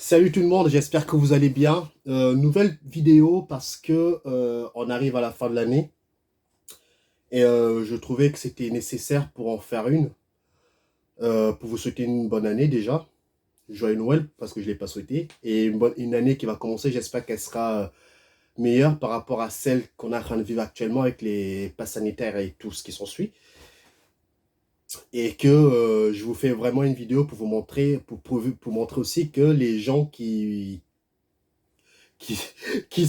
Salut tout le monde, j'espère que vous allez bien. Nouvelle vidéo parce que on arrive à la fin de l'année et je trouvais que c'était nécessaire pour en faire une, pour vous souhaiter une bonne année déjà. Joyeux Noël parce que je ne l'ai pas souhaité et une année qui va commencer, j'espère qu'elle sera meilleure par rapport à celle qu'on est en train de vivre actuellement avec les passes sanitaires et tout ce qui s'ensuit. Et que je vous fais vraiment une vidéo pour vous montrer, pour montrer aussi que les gens qui, qui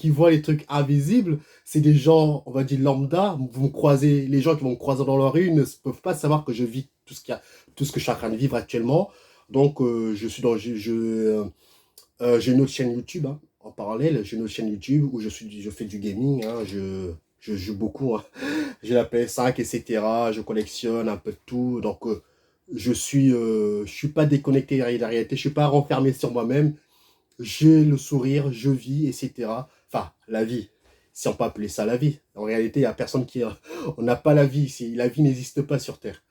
voient les trucs invisibles, c'est des gens, on va dire lambda. Vous me croisez, les gens qui vont me croiser dans la rue ne peuvent pas savoir que je vis tout ce que je suis en train de vivre actuellement. Donc, je suis dans, j'ai une autre chaîne YouTube, hein, en parallèle. J'ai une autre chaîne YouTube où je fais du gaming, hein, je joue beaucoup, hein. J'ai la PS5, etc. Je collectionne un peu de tout. Donc, je suis pas déconnecté de la réalité. Je suis pas renfermé sur moi-même. J'ai le sourire, je vis, etc. Enfin, la vie, si on peut appeler ça la vie. En réalité, il n'y a personne qui... On n'a pas la vie ici. La vie n'existe pas sur Terre.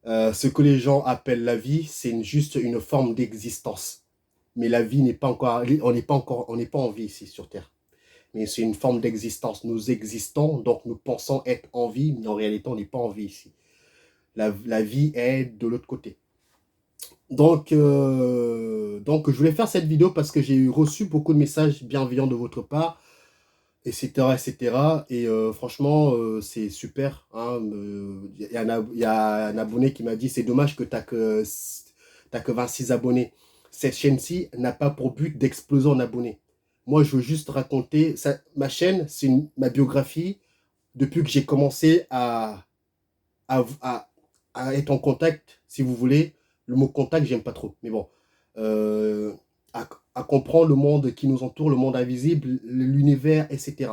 Ce que les gens appellent la vie, c'est juste une forme d'existence. Mais la vie n'est pas encore... On n'est pas en vie ici sur Terre. Mais c'est une forme d'existence. Nous existons, donc nous pensons être en vie, mais en réalité, on n'est pas en vie ici. La vie est de l'autre côté. Donc, je voulais faire cette vidéo parce que j'ai reçu beaucoup de messages bienveillants de votre part, etc., etc. Et franchement, c'est super, hein. Il y a un abonné qui m'a dit, c'est dommage que t'as que 26 abonnés. Cette chaîne-ci n'a pas pour but d'exploser en abonnés. Moi, je veux juste raconter, ma chaîne, c'est ma biographie depuis que j'ai commencé à, à, à être en contact, si vous voulez. Le mot contact, j'aime pas trop, mais bon. Euh, à comprendre le monde qui nous entoure, le monde invisible, l'univers, etc.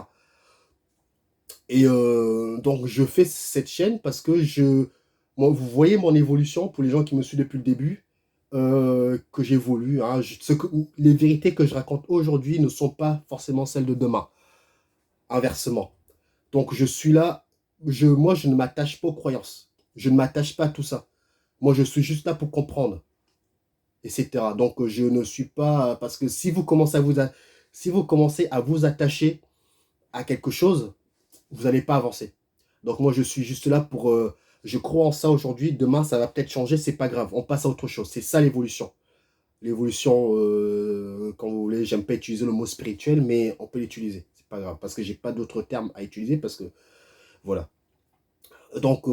Et donc, je fais cette chaîne parce que moi, vous voyez mon évolution pour les gens qui me suivent depuis le début, que j'évolue, hein. Les vérités que je raconte aujourd'hui ne sont pas forcément celles de demain, inversement. Donc, je suis là, moi, je ne m'attache pas aux croyances. Je ne m'attache pas à tout ça. Moi, je suis juste là pour comprendre, etc. Donc, je ne suis pas... Parce que si vous commencez à vous attacher à quelque chose, vous n'allez pas avancer. Donc, moi, je suis juste là pour... je crois en ça aujourd'hui. Demain, ça va peut-être changer. C'est pas grave. On passe à autre chose. C'est ça l'évolution. L'évolution, quand vous voulez, j'aime pas utiliser le mot spirituel, mais on peut l'utiliser. C'est pas grave. Parce que j'ai pas d'autres termes à utiliser. Parce que, voilà. Donc,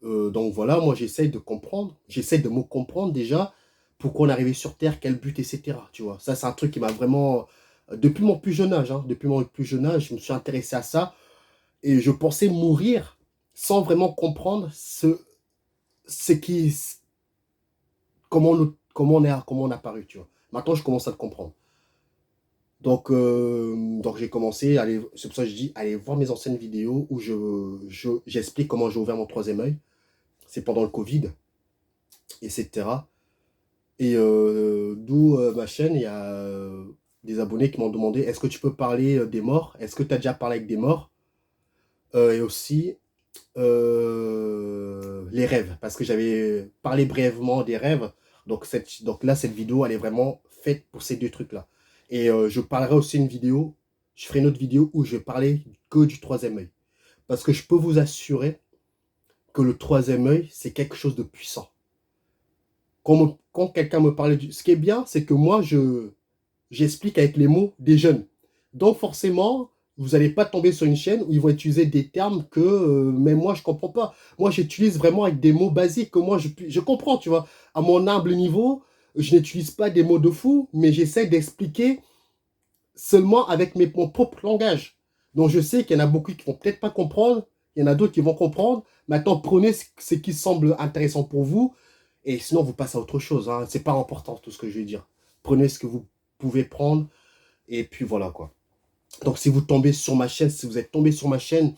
donc voilà, moi j'essaye de comprendre, j'essaye de me comprendre déjà pourquoi on est arrivé sur Terre, quel but, etc. Tu vois, ça c'est un truc qui m'a vraiment, depuis mon plus jeune âge, hein, depuis mon plus jeune âge, je me suis intéressé à ça et je pensais mourir sans vraiment comprendre ce qui, comment on a apparu, tu vois. Maintenant je commence à le comprendre. Donc j'ai commencé, c'est pour ça que je dis, allez voir mes anciennes vidéos où j'explique comment j'ai ouvert mon troisième œil. C'est pendant le Covid, etc. Et d'où ma chaîne, il y a des abonnés qui m'ont demandé, est-ce que tu peux parler des morts? Est-ce que tu as déjà parlé avec des morts? Et aussi les rêves, parce que j'avais parlé brièvement des rêves. Donc là, cette vidéo, elle est vraiment faite pour ces deux trucs-là. Et je parlerai aussi une vidéo, je ferai une autre vidéo où je vais parler que du troisième œil. Parce que je peux vous assurer que le troisième œil, c'est quelque chose de puissant. Quand quelqu'un me parlait du... Ce qui est bien, c'est que moi, j'explique avec les mots des jeunes. Donc forcément, vous n'allez pas tomber sur une chaîne où ils vont utiliser des termes que même moi, je ne comprends pas. Moi, j'utilise vraiment avec des mots basiques que moi, je comprends, tu vois. À mon humble niveau, je n'utilise pas des mots de fou, mais j'essaie d'expliquer seulement avec mon propre langage. Donc je sais qu'il y en a beaucoup qui vont peut-être pas comprendre, il y en a d'autres qui vont comprendre. Maintenant, prenez ce qui semble intéressant pour vous, et sinon vous passez à autre chose, hein. C'est pas important tout ce que je vais dire. Prenez ce que vous pouvez prendre, et puis voilà quoi. Donc si vous tombez sur ma chaîne, si vous êtes tombé sur ma chaîne,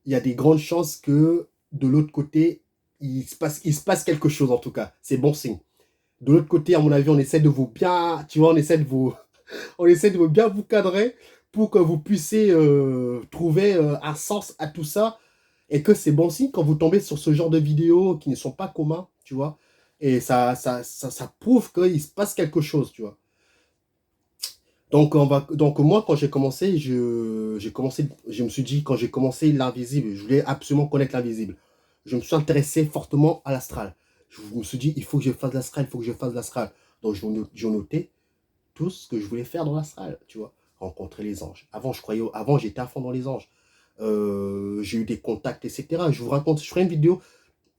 il y a des grandes chances que de l'autre côté, il se passe quelque chose en tout cas. C'est bon signe. De l'autre côté, à mon avis, on essaie de vous bien, tu vois, on essaie de bien vous cadrer pour que vous puissiez trouver un sens à tout ça et que c'est bon signe quand vous tombez sur ce genre de vidéos qui ne sont pas communs, tu vois. Et ça prouve qu'il se passe quelque chose, tu vois. Donc moi, quand j'ai commencé, je me suis dit, quand j'ai commencé l'invisible, je voulais absolument connaître l'invisible. Je me suis intéressé fortement à l'astral. Je me suis dit, il faut que je fasse l'astral, il faut que je fasse l'astral. Donc je notais tout ce que je voulais faire dans l'astral, tu vois. Rencontrer les anges. Avant, j'étais à fond dans les anges. J'ai eu des contacts, etc. Je vous raconte, je ferai une vidéo.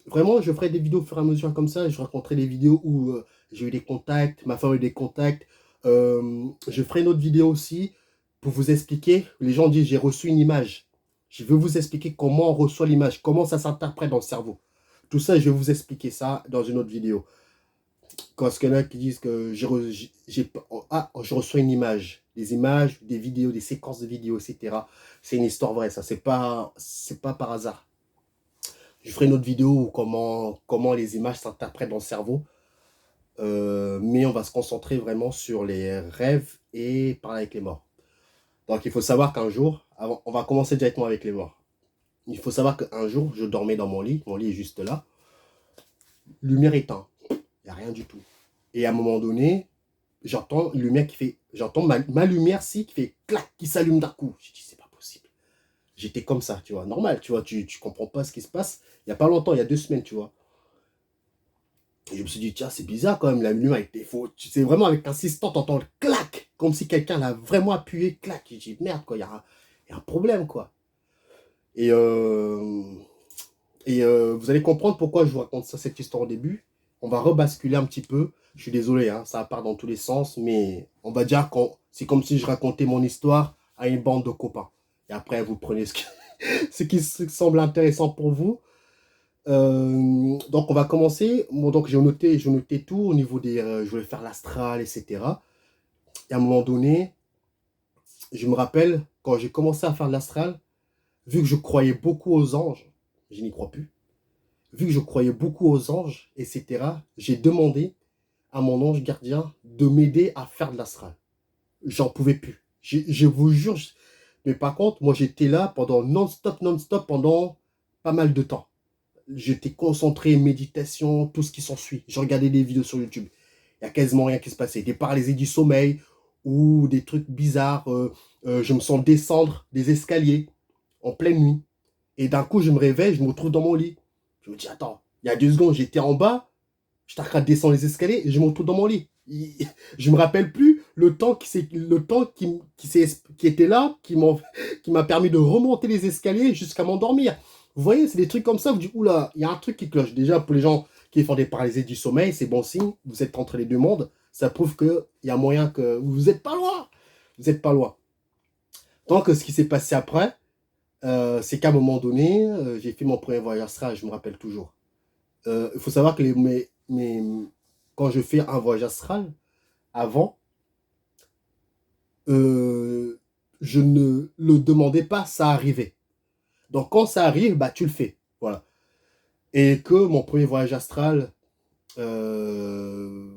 Vraiment, je ferai des vidéos au fur et à mesure comme ça. Je raconterai des vidéos où j'ai eu des contacts, ma femme a eu des contacts. Je ferai une autre vidéo aussi pour vous expliquer. Les gens disent, j'ai reçu une image. Je vais vous expliquer comment on reçoit l'image, comment ça s'interprète dans le cerveau. Tout ça, je vais vous expliquer ça dans une autre vidéo. Quand il y en a qui disent que je reçois une image, des images, des vidéos, des séquences de vidéos, etc. C'est une histoire vraie, ça. C'est pas par hasard. Je ferai une autre vidéo où comment les images s'interprètent dans le cerveau. Mais on va se concentrer vraiment sur les rêves et parler avec les morts. Donc il faut savoir qu'un jour, on va commencer directement avec les morts. Il faut savoir qu'un jour, je dormais dans mon lit est juste là, lumière éteinte, il n'y a rien du tout. Et à un moment donné, j'entends une lumière qui fait, j'entends ma lumière qui fait clac, qui s'allume d'un coup. J'ai dit, c'est pas possible. J'étais comme ça, tu vois, normal, tu vois, tu comprends pas ce qui se passe. Il n'y a pas longtemps, il y a 2 semaines, tu vois. Et je me suis dit, tiens, c'est bizarre quand même, la lumière était faux. C'est vraiment avec insistance, t'entends le clac, comme si quelqu'un l'a vraiment appuyé, clac. J'ai dit, merde, quoi, il y a un problème, quoi. Et, vous allez comprendre pourquoi je vous raconte ça, cette histoire au début. On va rebasculer un petit peu. Je suis désolé, hein, ça part dans tous les sens, mais on va dire que c'est comme si je racontais mon histoire à une bande de copains. Et après, vous prenez ce qui semble intéressant pour vous. Donc on va commencer. Bon, donc j'ai noté tout au niveau des. Je voulais faire l'astral, etc. Et à un moment donné, je me rappelle quand j'ai commencé à faire de l'astral, vu que je croyais beaucoup aux anges, je n'y crois plus. Vu que je croyais beaucoup aux anges, etc. J'ai demandé à mon ange gardien de m'aider à faire de l'astral. J'en pouvais plus. Je vous jure. Mais par contre, moi j'étais là pendant non-stop, non-stop pendant pas mal de temps. J'étais concentré, méditation, tout ce qui s'ensuit. Je regardais des vidéos sur YouTube. Il n'y a quasiment rien qui se passait. Des paralysies du sommeil ou des trucs bizarres. Je me sens descendre des escaliers en pleine nuit. Et d'un coup, je me réveille, je me retrouve dans mon lit. Je me dis, attends, il y a 2 secondes, j'étais en bas, je t'arrête de descendre les escaliers et je me retrouve dans mon lit. Je me rappelle plus le temps qui était là, qui m'a permis de remonter les escaliers jusqu'à m'endormir. Vous voyez, c'est des trucs comme ça, vous dites, oula, il y a un truc qui cloche. Déjà, pour les gens qui font des paralysies du sommeil, c'est bon signe, vous êtes entre les deux mondes, ça prouve qu'il y a moyen que vous n'êtes pas loin. Vous n'êtes pas loin. Donc, ce qui s'est passé après, c'est qu'à un moment donné, j'ai fait mon premier voyage astral, je me rappelle toujours. Il faut savoir que quand je fais un voyage astral, avant, euh, je ne le demandais pas, ça arrivait. Donc quand ça arrive, bah tu le fais. Voilà. Et que mon premier voyage astral, euh,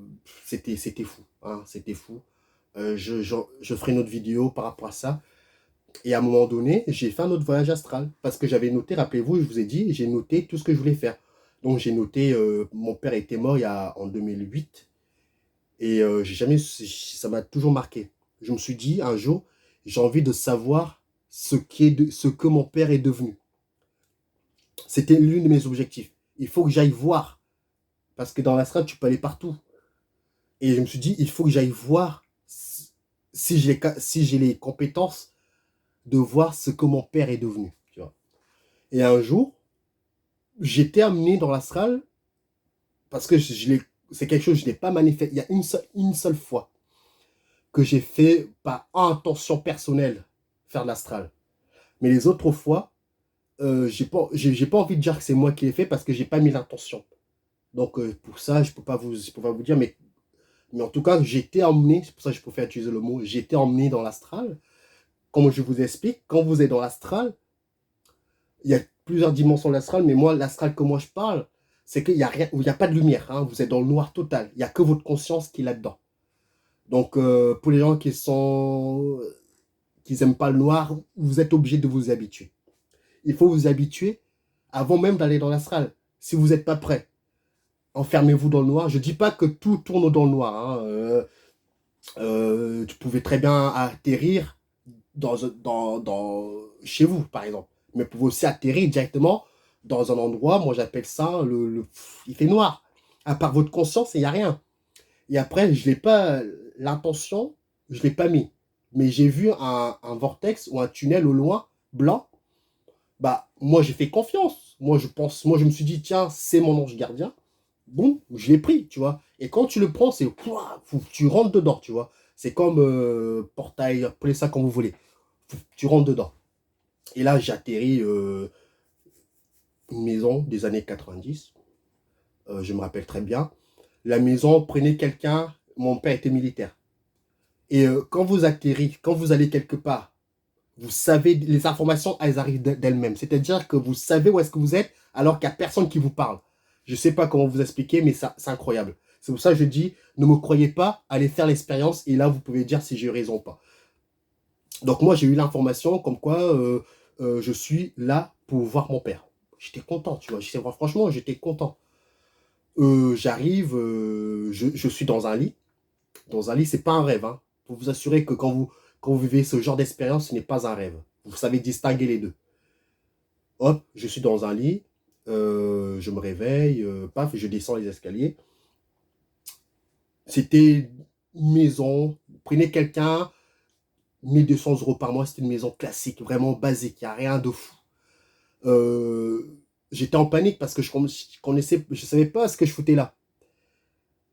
c'était fou. Hein, c'était fou. Je ferai une autre vidéo par rapport à ça. Et à un moment donné, j'ai fait un autre voyage astral. Parce que j'avais noté, rappelez-vous, je vous ai dit, j'ai noté tout ce que je voulais faire. Donc j'ai noté, mon père était mort en 2008. Et ça m'a toujours marqué. Je me suis dit, un jour, j'ai envie de savoir ce que mon père est devenu. C'était l'une de mes objectifs. Il faut que j'aille voir. Parce que dans l'astral, tu peux aller partout. Et je me suis dit, il faut que j'aille voir si j'ai les compétences de voir ce que mon père est devenu. Tu vois. Et un jour, j'étais amené dans l'astral parce que c'est quelque chose que je n'ai pas manifesté. Il y a une seule fois que j'ai fait par intention personnelle faire de l'astral. Mais les autres fois, j'ai pas envie de dire que c'est moi qui l'ai fait parce que j'ai pas mis l'intention. Donc pour ça, je peux pas vous dire, mais en tout cas, j'ai été emmené, c'est pour ça que je préfère utiliser le mot, j'ai été emmené dans l'astral. Comme je vous explique, quand vous êtes dans l'astral, il y a plusieurs dimensions de l'astral, mais moi, l'astral que moi je parle, c'est qu'il n'y a rien, il n'y a pas de lumière, hein, vous êtes dans le noir total. Il n'y a que votre conscience qui est là-dedans. Donc pour les gens qui n'aiment pas le noir, vous êtes obligé de vous y habituer. Il faut vous habituer avant même d'aller dans l'astral, si vous n'êtes pas prêt. enfermez-vous dans le noir. Je dis pas que tout tourne dans le noir, hein. Tu pouvais très bien atterrir chez vous, par exemple. Mais vous pouvez aussi atterrir directement dans un endroit, moi j'appelle ça, il fait noir. À part votre conscience, il n'y a rien. Et après, je l'ai pas, l'intention, je l'ai pas mis. Mais j'ai vu un vortex ou un tunnel au loin, blanc. Bah, moi j'ai fait confiance. Moi je me suis dit, tiens, c'est mon ange gardien. Boum, je l'ai pris, tu vois. Et quand tu le prends, c'est, pouah, tu rentres dedans, tu vois. C'est comme portail, appelez ça comme vous voulez. Tu rentres dedans. Et là, j'ai atterri une maison des années 90. Je me rappelle très bien. La maison prenait quelqu'un, mon père était militaire. Et quand vous atterrissez, quand vous allez quelque part, vous savez, les informations, elles arrivent d'elles-mêmes. C'est-à-dire que vous savez où est-ce que vous êtes alors qu'il n'y a personne qui vous parle. Je ne sais pas comment vous expliquer, mais ça, c'est incroyable. C'est pour ça que je dis, ne me croyez pas, allez faire l'expérience et là, vous pouvez dire si j'ai raison ou pas. Donc moi, j'ai eu l'information comme quoi je suis là pour voir mon père. J'étais content, tu vois. Franchement, j'étais content. J'arrive, je suis dans un lit. Dans un lit, c'est pas un rêve. Hein. Pour vous assurer que quand vous vivez ce genre d'expérience, ce n'est pas un rêve. Vous savez distinguer les deux. Hop, je suis dans un lit, je me réveille, paf, je descends les escaliers. C'était une maison, prenez quelqu'un, 1 200 € par mois, c'était une maison classique, vraiment basique, il n'y a rien de fou. J'étais en panique parce que je savais pas ce que je foutais là.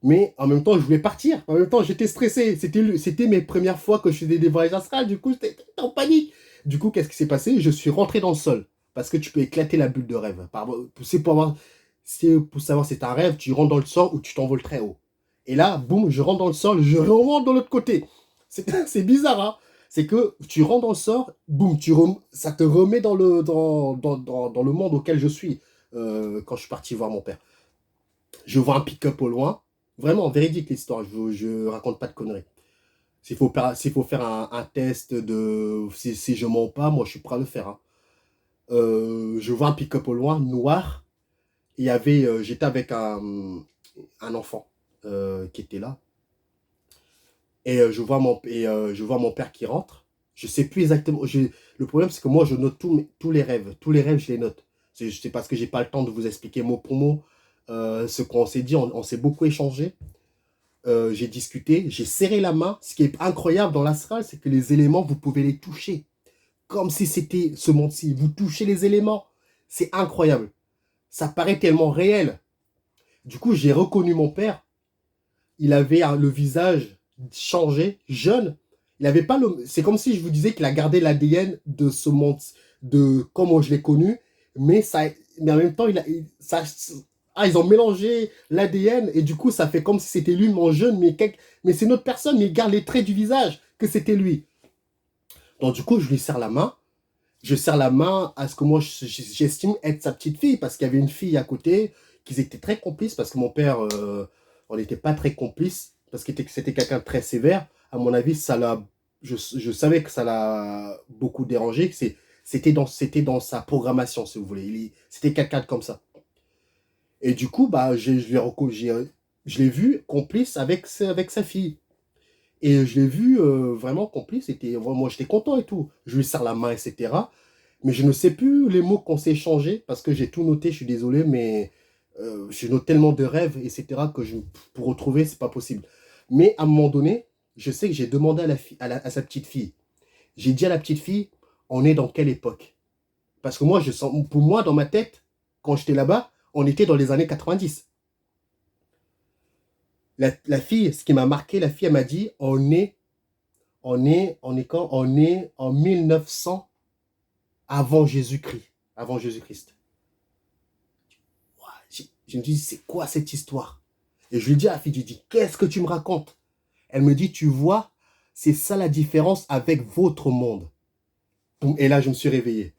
Mais en même temps, je voulais partir. En même temps, j'étais stressé. C'était mes premières fois que je faisais des voyages astrales. Du coup, j'étais en panique. Du coup, qu'est-ce qui s'est passé? Je suis rentré dans le sol. Parce que tu peux éclater la bulle de rêve. C'est pour savoir si c'est un rêve, tu rentres dans le sol ou tu t'envoles très haut. Et là, boum, je rentre dans le sol, je remonte de l'autre côté. C'est bizarre, hein? C'est que tu rentres dans le sol, boum, ça te remet dans le monde auquel je suis quand je suis parti voir mon père. Je vois un pick-up au loin. Vraiment, véridique l'histoire, je raconte pas de conneries. S'il faut faire un test de si je mens pas, moi je suis prêt à le faire. Hein. Je vois un pick-up au loin, noir. J'étais avec un enfant qui était là. Et je vois mon père qui rentre. Je sais plus exactement. Le problème, c'est que moi, je note tous les rêves. Tous les rêves, je les note. C'est parce que j'ai pas le temps de vous expliquer mot pour mot ce qu'on s'est dit. On s'est beaucoup échangé. J'ai discuté. J'ai serré la main. Ce qui est incroyable dans l'astral, c'est que les éléments, vous pouvez les toucher. Comme si c'était ce monde-ci. Vous touchez les éléments. C'est incroyable. Ça paraît tellement réel. Du coup, j'ai reconnu mon père. Il avait le visage changé, jeune. Il avait pas le. C'est comme si je vous disais qu'il a gardé l'ADN de ce monde, de comment je l'ai connu, mais en même temps, ils ont mélangé l'ADN et du coup, ça fait comme si c'était lui, mon jeune, mais c'est une autre personne, mais il garde les traits du visage que c'était lui. Donc du coup, je lui serre la main. Je serre la main à ce que moi j'estime être sa petite fille parce qu'il y avait une fille à côté, qu'ils étaient très complices parce que mon père, on n'était pas très complices parce que c'était quelqu'un de très sévère. À mon avis, je savais que ça l'a beaucoup dérangé. Que c'était dans sa programmation, si vous voulez. C'était quelqu'un de comme ça. Et du coup, bah, je l'ai vu complice avec sa fille. Et je l'ai vu vraiment complice. Moi, j'étais content et tout. Je lui serre la main, etc. Mais je ne sais plus les mots qu'on s'est échangés parce que j'ai tout noté. Je suis désolé, mais je note tellement de rêves, etc. que pour retrouver, c'est pas possible. Mais à un moment donné, je sais que j'ai demandé à sa petite fille. J'ai dit à la petite fille, on est dans quelle époque? Parce que moi, pour moi, dans ma tête, quand j'étais là-bas, on était dans les années 90. La fille, ce qui m'a marqué, la fille, elle m'a dit, on est en 1900 avant Jésus-Christ. Avant Jésus-Christ. Je me dis, c'est quoi cette histoire? Et je lui dis à la fille, je lui dis, qu'est-ce que tu me racontes? Elle me dit, tu vois, c'est ça la différence avec votre monde. Et là, je me suis réveillé.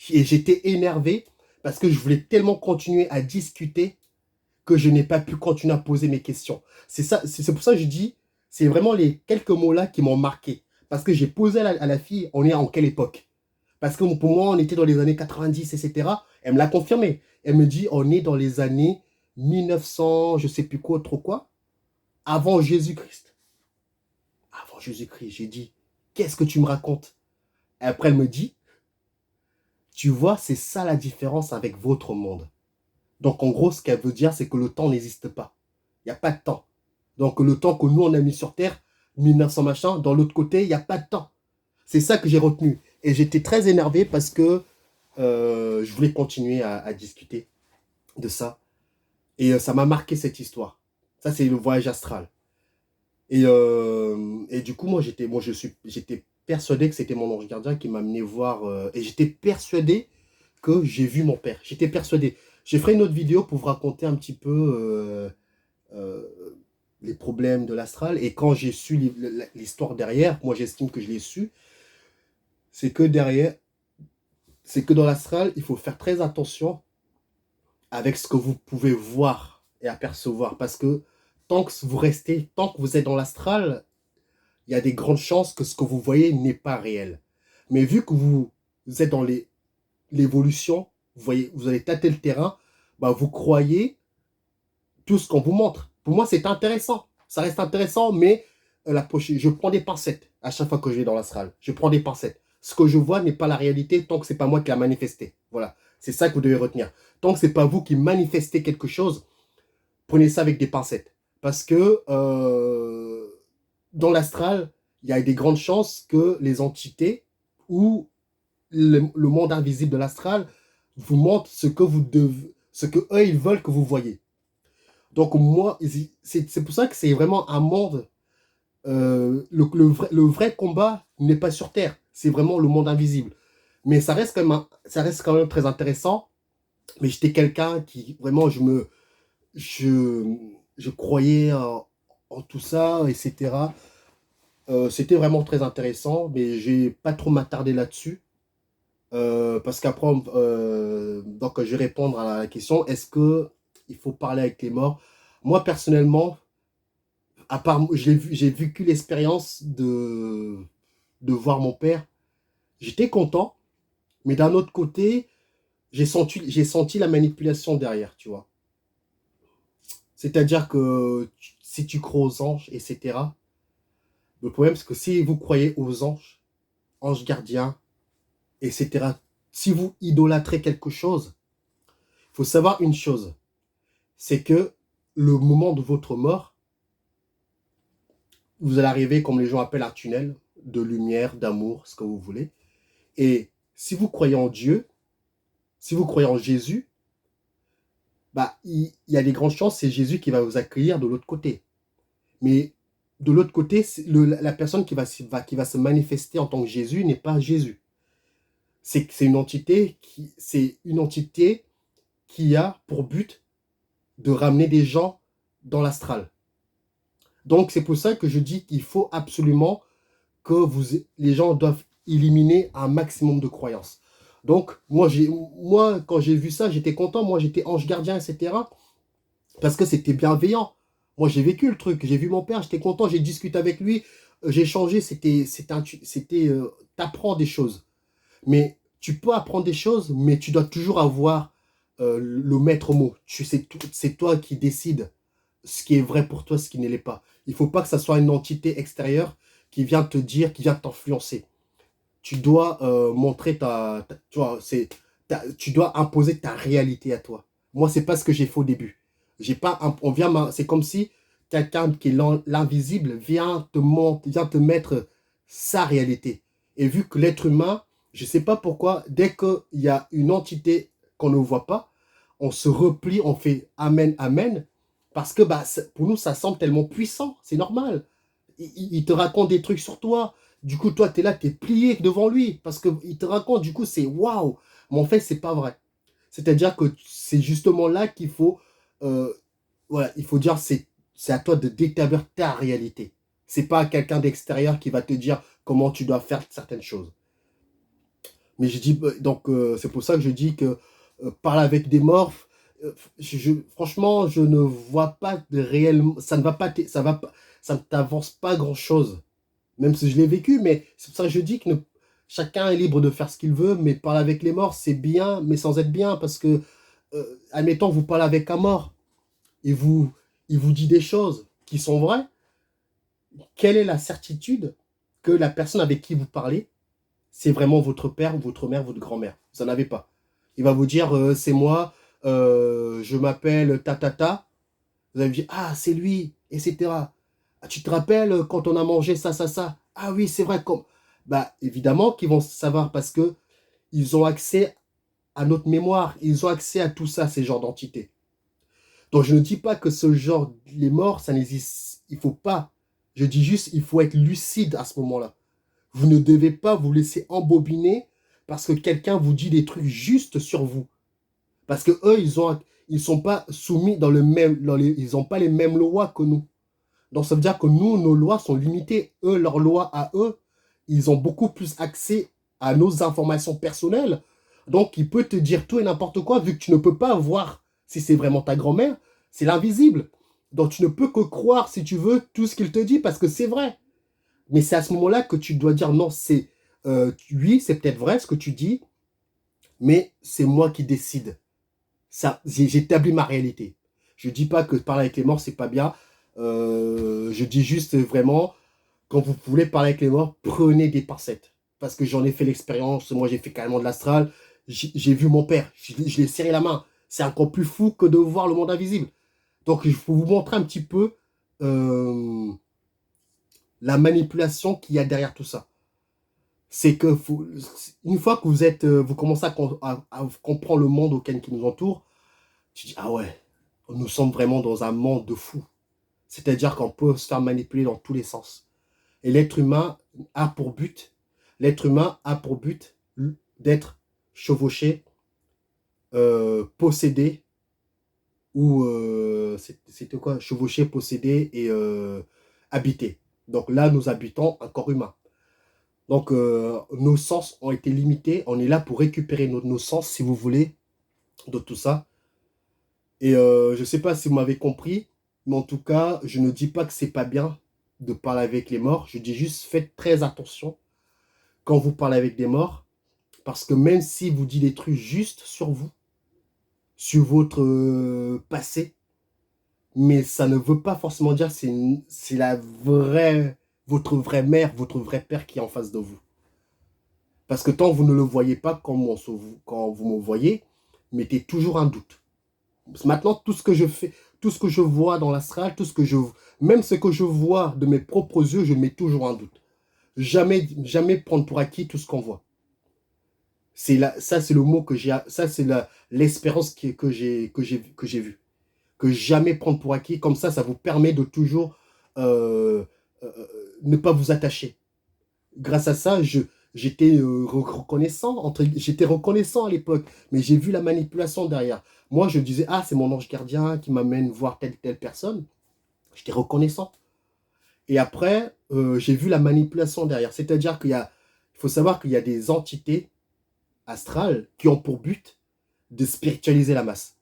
Et j'étais énervé parce que je voulais tellement continuer à discuter que je n'ai pas pu continuer à poser mes questions. C'est pour ça que je dis, c'est vraiment les quelques mots-là qui m'ont marqué. Parce que j'ai posé à la fille, on est en quelle époque? Parce que pour moi, on était dans les années 90, etc. Elle me l'a confirmé. Elle me dit, on est dans les années 1900, je sais plus quoi, trop quoi, avant Jésus-Christ. Avant Jésus-Christ, j'ai dit, qu'est-ce que tu me racontes? Et après, elle me dit, tu vois, c'est ça la différence avec votre monde. Donc, en gros, ce qu'elle veut dire, c'est que le temps n'existe pas. Il n'y a pas de temps. Donc, le temps que nous, on a mis sur Terre, 1900 machin, dans l'autre côté, il n'y a pas de temps. C'est ça que j'ai retenu. Et j'étais très énervé parce que je voulais continuer à discuter de ça. Et ça m'a marqué cette histoire. Ça, c'est le voyage astral. Et du coup, j'étais persuadé que c'était mon ange gardien qui m'a amené voir. Et j'étais persuadé que j'ai vu mon père. J'étais persuadé. J'ai fait une autre vidéo pour vous raconter un petit peu euh, les problèmes de l'astral. Et quand j'ai su l'histoire derrière, moi j'estime que je l'ai su, c'est que derrière, c'est que dans l'astral, il faut faire très attention avec ce que vous pouvez voir et apercevoir. Parce que tant que vous êtes dans l'astral, il y a des grandes chances que ce que vous voyez n'est pas réel. Mais vu que vous êtes dans l'évolution, vous voyez, vous allez tâter le terrain, bah vous croyez tout ce qu'on vous montre. Pour moi, c'est intéressant. Ça reste intéressant, mais je prends des pincettes à chaque fois que je vais dans l'astral. Je prends des pincettes. Ce que je vois n'est pas la réalité tant que c'est pas moi qui l'a manifesté. Voilà. C'est ça que vous devez retenir. Tant que c'est pas vous qui manifestez quelque chose, prenez ça avec des pincettes. Parce que dans l'astral, il y a des grandes chances que les entités ou le monde invisible de l'astral vous montre ce que eux ils veulent que vous voyez. Donc moi, c'est pour ça que c'est vraiment un monde. Le vrai combat n'est pas sur Terre, c'est vraiment le monde invisible. Mais ça reste quand même très intéressant. Mais j'étais quelqu'un qui vraiment je, je croyais en tout ça, etc. C'était vraiment très intéressant, mais j'ai pas trop m'attarder là-dessus. Parce qu'après, donc je vais répondre à la question, est-ce que il faut parler avec les morts? Moi, personnellement, à part, j'ai vécu l'expérience de voir mon père. J'étais content, mais d'un autre côté, j'ai senti la manipulation derrière, tu vois. C'est-à-dire que si tu crois aux anges, etc., le problème, c'est que si vous croyez aux anges, anges gardiens, etc., si vous idolâtrez quelque chose, il faut savoir une chose, c'est que le moment de votre mort, vous allez arriver, comme les gens appellent un tunnel, de lumière, d'amour, ce que vous voulez. Et si vous croyez en Dieu, si vous croyez en Jésus, bah, il y a des grandes chances, c'est Jésus qui va vous accueillir de l'autre côté. Mais de l'autre côté, la personne qui va se manifester en tant que Jésus n'est pas Jésus. C'est une entité qui a pour but de ramener des gens dans l'astral. Donc c'est pour ça que je dis qu'il faut absolument que les gens doivent éliminer un maximum de croyances. Donc moi quand j'ai vu ça, j'étais content, moi j'étais ange gardien, etc. Parce que c'était bienveillant. Moi j'ai vécu le truc, j'ai vu mon père, j'étais content, j'ai discuté avec lui, j'ai changé, t'apprends des choses. Mais tu peux apprendre des choses, mais tu dois toujours avoir le maître mot. C'est toi qui décides ce qui est vrai pour toi, ce qui ne l'est pas. Il ne faut pas que ça soit une entité extérieure qui vient te dire, qui vient t'influencer. Tu dois montrer tu vois, tu dois imposer ta réalité à toi. Moi, c'est pas ce que j'ai fait au début. J'ai pas, c'est comme si quelqu'un qui est l'invisible vient te mettre sa réalité. Et vu que l'être humain, je sais pas pourquoi, dès qu'il y a une entité qu'on ne voit pas, on se replie, on fait amen, amen, parce que bah, pour nous, ça semble tellement puissant, c'est normal. Il te raconte des trucs sur toi. Du coup, toi, tu es là, tu es plié devant lui, parce qu'il te raconte, du coup, c'est waouh. Mais en fait, c'est pas vrai. C'est-à-dire que c'est justement là qu'il faut, euh, voilà, il faut dire, c'est à toi de d'établir ta réalité. C'est pas quelqu'un d'extérieur qui va te dire comment tu dois faire certaines choses. Mais je dis, donc, c'est pour ça que je dis que parler avec des morts, franchement, je ne vois pas de réel, ça ne va pas, ça ne t'avance pas grand-chose. Même si je l'ai vécu, mais c'est pour ça que je dis que chacun est libre de faire ce qu'il veut, mais parler avec les morts, c'est bien, mais sans être bien, parce que, admettons, vous parlez avec un mort, il vous, il vous dit des choses qui sont vraies, quelle est la certitude que la personne avec qui vous parlez, c'est vraiment votre père, votre mère, votre grand-mère? Vous n'en avez pas. Il va vous dire, c'est moi, je m'appelle Tatata. Vous allez me dire, ah, c'est lui, etc. Ah, tu te rappelles quand on a mangé ça, ça, ça? Ah oui, c'est vrai. Comme... Bah, évidemment qu'ils vont savoir parce que ils ont accès à notre mémoire. Ils ont accès à tout ça, ces genres d'entités. Donc, je ne dis pas que ce genre, les morts, ça n'existe. Il faut pas. Je dis juste, il faut être lucide à ce moment-là. Vous ne devez pas vous laisser embobiner parce que quelqu'un vous dit des trucs justes sur vous. Parce que eux, ils sont pas soumis dans le même, ils n'ont pas les mêmes lois que nous. Donc ça veut dire que nous, nos lois sont limitées. Eux, leurs lois à eux, ils ont beaucoup plus accès à nos informations personnelles. Donc il peut te dire tout et n'importe quoi, vu que tu ne peux pas voir si c'est vraiment ta grand-mère, c'est l'invisible. Donc tu ne peux que croire, si tu veux, tout ce qu'il te dit, parce que c'est vrai. Mais c'est à ce moment-là que tu dois dire non, oui, c'est peut-être vrai ce que tu dis, mais c'est moi qui décide. Ça, j'établis ma réalité. Je dis pas que parler avec les morts, c'est pas bien. Je dis juste vraiment, quand vous voulez parler avec les morts, prenez des pincettes. Parce que j'en ai fait l'expérience. Moi, j'ai fait carrément de l'astral. J'ai vu mon père. Je l'ai serré la main. C'est encore plus fou que de voir le monde invisible. Donc, il faut vous montrer un petit peu euh, la manipulation qu'il y a derrière tout ça. C'est que une fois que vous commencez à comprendre le monde auquel qui nous entoure, tu dis, ah ouais, nous sommes vraiment dans un monde de fous. C'est-à-dire qu'on peut se faire manipuler dans tous les sens. Et a pour but, l'être humain a pour but d'être chevauché, possédé, ou c'était quoi? Chevauché, possédé et habité. Donc là, nous habitons un corps humain. Donc nos sens ont été limités. On est là pour récupérer nos sens, si vous voulez, de tout ça. Et je ne sais pas si vous m'avez compris, mais en tout cas, je ne dis pas que c'est pas bien de parler avec les morts. Je dis juste faites très attention quand vous parlez avec des morts, parce que même si vous dites des trucs justes sur vous, sur votre passé, mais ça ne veut pas forcément dire que c'est votre vraie mère, votre vrai père qui est en face de vous. Parce que tant que vous ne le voyez pas quand vous me voyez, mettez toujours un doute. Maintenant, tout ce que je fais, tout ce que je vois dans l'astral, même ce que je vois de mes propres yeux, je mets toujours un doute. Jamais, jamais prendre pour acquis tout ce qu'on voit. Ça, c'est le mot que j'ai, ça, c'est l'espérance que j'ai vue. Que jamais prendre pour acquis. Comme ça vous permet de toujours euh, ne pas vous attacher. Grâce à ça, j'étais reconnaissant à l'époque, mais j'ai vu la manipulation derrière. Moi, je disais, ah, c'est mon ange gardien qui m'amène voir telle personne. J'étais reconnaissant. Et après, j'ai vu la manipulation derrière. C'est-à-dire il faut savoir qu'il y a des entités astrales qui ont pour but de spiritualiser la masse.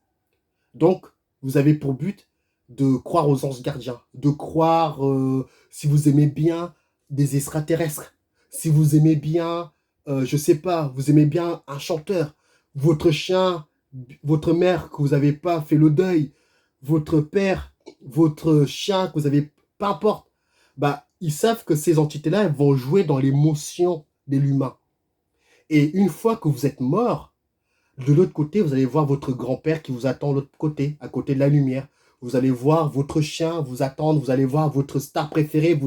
Donc, vous avez pour but de croire aux anges gardiens, de croire, si vous aimez bien, des extraterrestres, si vous aimez bien, je sais pas, vous aimez bien un chanteur, votre chien, votre mère que vous n'avez pas fait le deuil, votre père, votre chien que vous avez, peu importe, bah, ils savent que ces entités-là, elles vont jouer dans l'émotion de l'humain. Et une fois que vous êtes mort, de l'autre côté, vous allez voir votre grand-père qui vous attend de l'autre côté, à côté de la lumière. Vous allez voir votre chien vous attendre, vous allez voir votre star préférée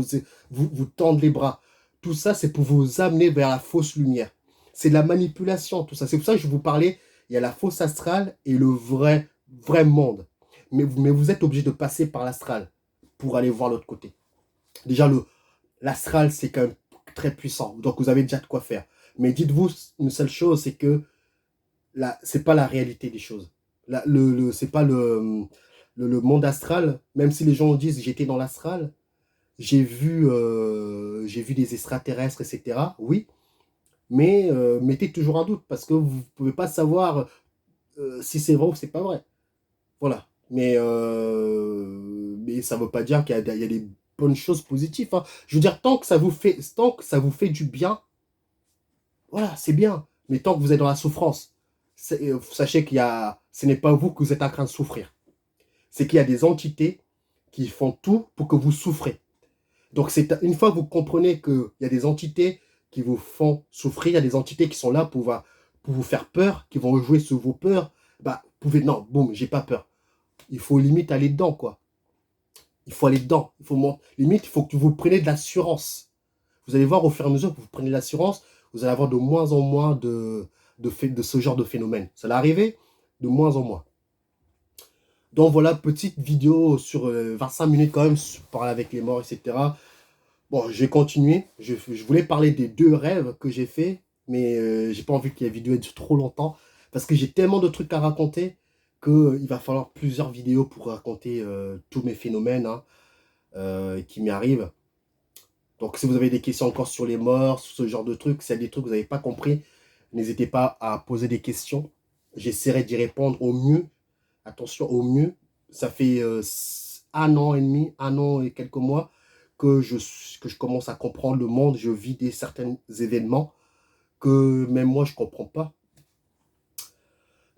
vous tendre les bras. Tout ça, c'est pour vous amener vers la fausse lumière. C'est de la manipulation, tout ça. C'est pour ça que je vous parlais, il y a la fausse astrale et le vrai monde. Mais vous êtes obligé de passer par l'astral pour aller voir l'autre côté. Déjà, l'astral, c'est quand même très puissant. Donc, vous avez déjà de quoi faire. Mais dites-vous une seule chose, c'est que c'est pas la réalité des choses. C'est pas le monde astral, même si les gens disent j'étais dans l'astral, j'ai vu des extraterrestres, etc. Oui, mais mettez toujours un doute parce que vous pouvez pas savoir si c'est vrai ou c'est pas vrai. Voilà. Mais ça veut pas dire qu'il y a des bonnes choses positives, hein. Je veux dire, tant que ça vous fait du bien, voilà, c'est bien. Mais tant que vous êtes dans la souffrance, sachez ce n'est pas vous que vous êtes en train de souffrir. c'est qu'il y a des entités qui font tout pour que vous souffrez. Donc, une fois que vous comprenez qu'il y a des entités qui vous font souffrir, il y a des entités qui sont là pour vous faire peur, qui vont jouer sur vos peurs, bah, vous pouvez, non, boum, j'ai pas peur. Il faut limite aller dedans, quoi. Il faut aller dedans. Limite, il faut que vous preniez de l'assurance. Vous allez voir au fur et à mesure que vous prenez de l'assurance, vous allez avoir de moins en moins de ce genre de phénomène. Ça va arriver de moins en moins. Donc voilà, petite vidéo sur 25 minutes quand même, sur parler avec les morts, etc. Bon, je vais continuer. Je voulais parler des 2 rêves que j'ai fait, mais j'ai pas envie que la vidéo dure trop longtemps, parce que j'ai tellement de trucs à raconter qu'il va falloir plusieurs vidéos pour raconter tous mes phénomènes hein, qui m'y arrivent. Donc si vous avez des questions encore sur les morts, sur ce genre de trucs, s'il y a des trucs que vous n'avez pas compris, n'hésitez pas à poser des questions. J'essaierai d'y répondre au mieux. Attention, au mieux. Ça fait 1 an et demi, 1 an et quelques mois que je commence à comprendre le monde. Je vis certains événements que même moi, je ne comprends pas.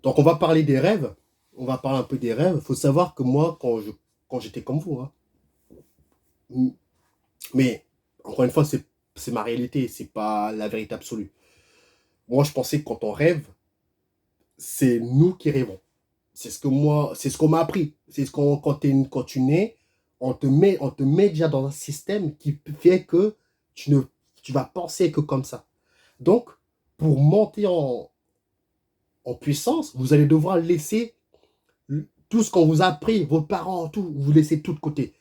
Donc, on va parler des rêves. On va parler un peu des rêves. Il faut savoir que moi, quand j'étais comme vous, hein, mais encore une fois, c'est ma réalité, c'est pas la vérité absolue. Moi, je pensais que quand on rêve, c'est nous qui rêvons. C'est ce qu'on m'a appris. C'est ce qu'on, quand tu nais, on te met déjà dans un système qui fait que tu vas penser que comme ça. Donc, pour monter en puissance, vous allez devoir laisser tout ce qu'on vous a appris, vos parents, tout, vous laissez tout de côté.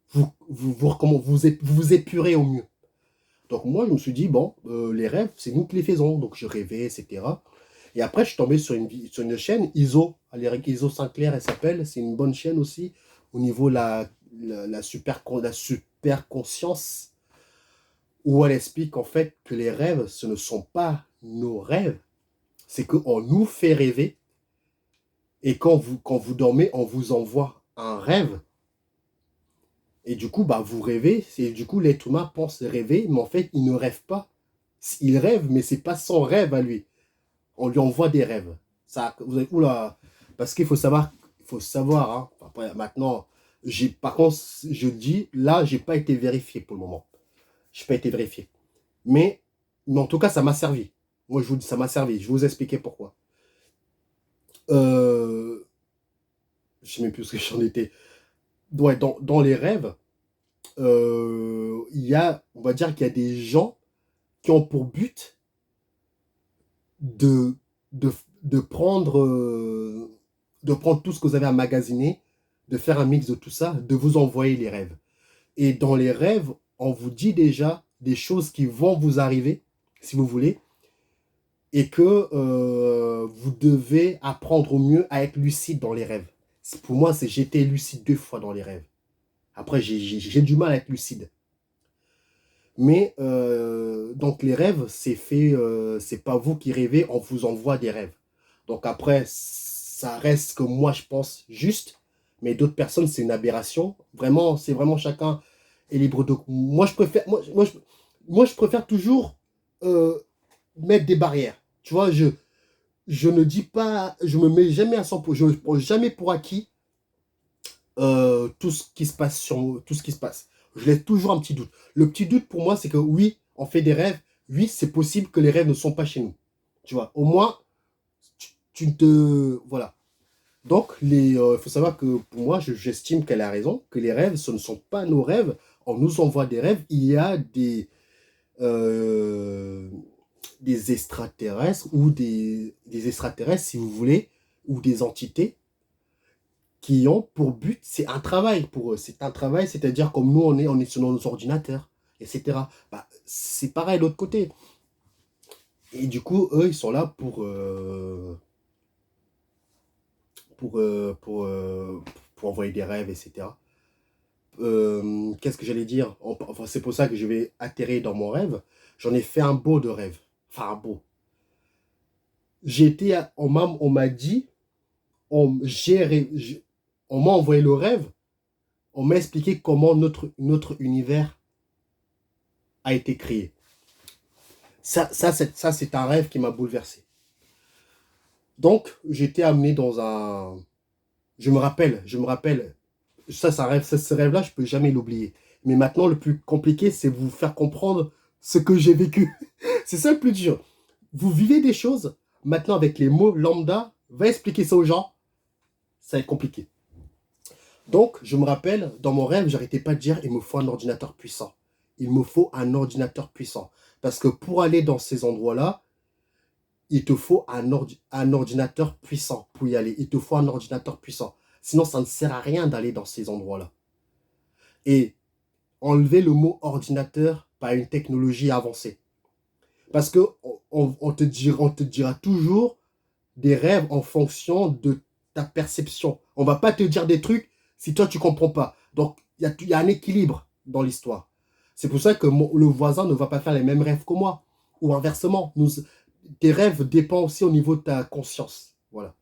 Vous épurez au mieux. Donc moi, je me suis dit, bon, les rêves, c'est nous qui les faisons. Donc je rêvais, etc. Et après, je suis tombé sur une chaîne, ISO Sinclair, elle s'appelle. C'est une bonne chaîne aussi, au niveau de la super conscience, où elle explique en fait que les rêves, ce ne sont pas nos rêves. C'est qu'on nous fait rêver. Et quand vous dormez, on vous envoie un rêve. Et du coup, bah, vous rêvez. Et du coup, l'être humain pense rêver, mais en fait, il ne rêve pas. Il rêve, mais c'est pas son rêve à lui. On lui envoie des rêves. Ça, vous avez, oula, parce il faut savoir, hein, après, maintenant, par contre, je dis, là, j'ai pas été vérifié pour le moment. J'ai pas été vérifié. Mais en tout cas, ça m'a servi. Moi, je vous dis, ça m'a servi. Je vais vous expliquer pourquoi. Je sais même plus ce que j'en étais. Ouais, dans les rêves, on va dire qu'il y a des gens qui ont pour but de, de, de prendre, de prendre tout ce que vous avez emmagasiné, de faire un mix de tout ça, de vous envoyer les rêves. Et dans les rêves, on vous dit déjà des choses qui vont vous arriver, si vous voulez, et que vous devez apprendre au mieux à être lucide dans les rêves. Pour moi, j'étais lucide 2 fois dans les rêves. Après, j'ai du mal à être lucide. Mais donc les rêves, c'est pas vous qui rêvez, on vous envoie des rêves. Donc après, ça reste que moi je pense juste, mais d'autres personnes c'est une aberration. Vraiment, c'est vraiment chacun est libre de. Moi je préfère toujours euh, mettre des barrières. Tu vois, je ne dis pas, je me mets jamais à 100%, je ne prends jamais pour acquis tout ce qui se passe tout ce qui se passe. Je laisse toujours un petit doute. Le petit doute pour moi, c'est que oui, on fait des rêves. Oui, c'est possible que les rêves ne sont pas chez nous. Tu vois, au moins, tu ne te. Voilà. Donc, il faut savoir que pour moi, j'estime qu'elle a raison, que les rêves, ce ne sont pas nos rêves. On nous envoie des rêves. Il y a euh, des extraterrestres ou des extraterrestres, si vous voulez, ou des entités qui ont pour but, c'est un travail pour eux. C'est un travail, c'est-à-dire comme nous, on est sur nos ordinateurs, etc. Bah, c'est pareil de l'autre côté. Et du coup, eux, ils sont là pour envoyer des rêves, etc. Qu'est-ce que j'allais dire? Enfin, c'est pour ça que je vais atterrir dans mon rêve. J'en ai fait un beau de rêve. Enfin, un beau. On m'a dit, on m'a envoyé le rêve, on m'a expliqué comment notre univers a été créé. Ça c'est un rêve qui m'a bouleversé. Donc, j'étais amené dans un... je me rappelle, ce rêve-là, je peux jamais l'oublier. Mais maintenant, le plus compliqué, c'est vous faire comprendre ce que j'ai vécu. C'est ça le plus dur. Vous vivez des choses, maintenant avec les mots lambda, va expliquer ça aux gens, ça va être compliqué. Donc, je me rappelle, dans mon rêve, j'arrêtais pas de dire, il me faut un ordinateur puissant. Il me faut un ordinateur puissant. Parce que pour aller dans ces endroits-là, il te faut un ordinateur puissant pour y aller. Il te faut un ordinateur puissant. Sinon, ça ne sert à rien d'aller dans ces endroits-là. Et enlever le mot ordinateur par une technologie avancée. Parce que on te dira toujours des rêves en fonction de ta perception. On va pas te dire des trucs si toi tu comprends pas. Donc il y a un équilibre dans l'histoire. C'est pour ça que le voisin ne va pas faire les mêmes rêves que moi. Ou inversement, tes rêves dépendent aussi au niveau de ta conscience. Voilà.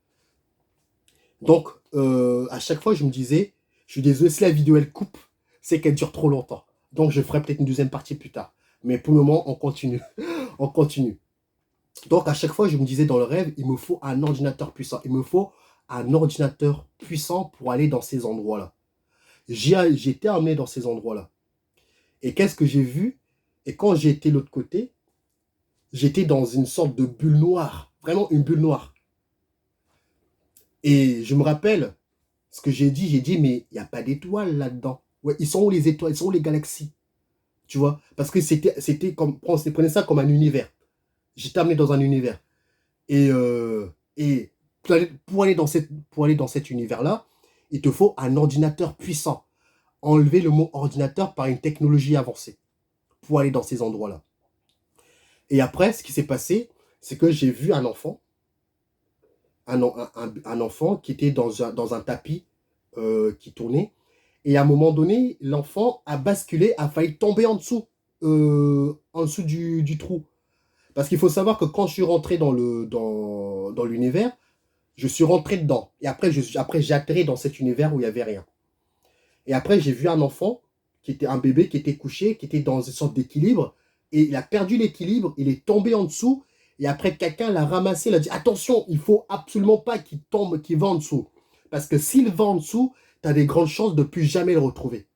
Donc à chaque fois je me disais, je suis désolé si la vidéo elle coupe, c'est qu'elle dure trop longtemps. Donc je ferai peut-être une deuxième partie plus tard. Mais pour le moment, on continue. On continue. Donc, à chaque fois, je me disais dans le rêve, il me faut un ordinateur puissant. Il me faut un ordinateur puissant pour aller dans ces endroits-là. J'ai été amené dans ces endroits-là. Et qu'est-ce que j'ai vu? Et quand j'ai été de l'autre côté, j'étais dans une sorte de bulle noire. Vraiment une bulle noire. Et je me rappelle ce que j'ai dit, mais il n'y a pas d'étoiles là-dedans. Ouais, ils sont où les étoiles? Ils sont où les galaxies? Tu vois? Parce que c'était comme, prenez ça comme un univers. J'étais amené dans un univers. Et pour aller dans cet univers-là, il te faut un ordinateur puissant. Enlever le mot ordinateur par une technologie avancée pour aller dans ces endroits-là. Et après, ce qui s'est passé, c'est que j'ai vu un enfant, un enfant qui était dans un tapis qui tournait. Et à un moment donné, l'enfant a basculé, a failli tomber en dessous du trou. Parce qu'il faut savoir que quand je suis rentré dans l'univers, je suis rentré dedans. Et après, j'ai atterri dans cet univers où il n'y avait rien. Et après, j'ai vu un enfant, qui était un bébé, qui était couché, qui était dans une sorte d'équilibre. Et il a perdu l'équilibre, il est tombé en dessous. Et après, quelqu'un l'a ramassé, il a dit, attention, il faut absolument pas qu'il tombe, qu'il va en dessous. Parce que s'il va en dessous, tu as des grandes chances de plus jamais le retrouver.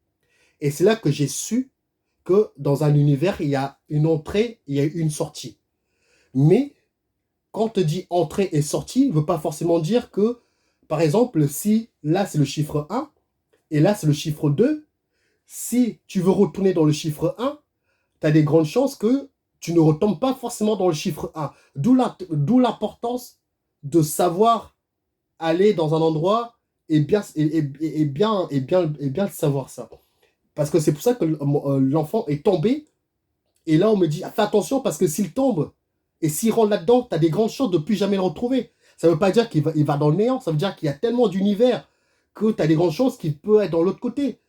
Et c'est là que j'ai su que dans un univers, il y a une entrée, il y a une sortie. Mais quand on te dit entrée et sortie, ne veut pas forcément dire que, par exemple, si là c'est le chiffre 1 et là c'est le chiffre 2, si tu veux retourner dans le chiffre 1, tu as des grandes chances que tu ne retombes pas forcément dans le chiffre 1. D'où l'importance de savoir aller dans un endroit et bien savoir ça. Parce que c'est pour ça que l'enfant est tombé. Et là, on me dit, fais attention parce que s'il tombe, et s'il rentre là-dedans, tu as des grandes chances de plus jamais le retrouver. Ça ne veut pas dire il va dans le néant, ça veut dire qu'il y a tellement d'univers que tu as des grandes chances qu'il peut être dans l'autre côté.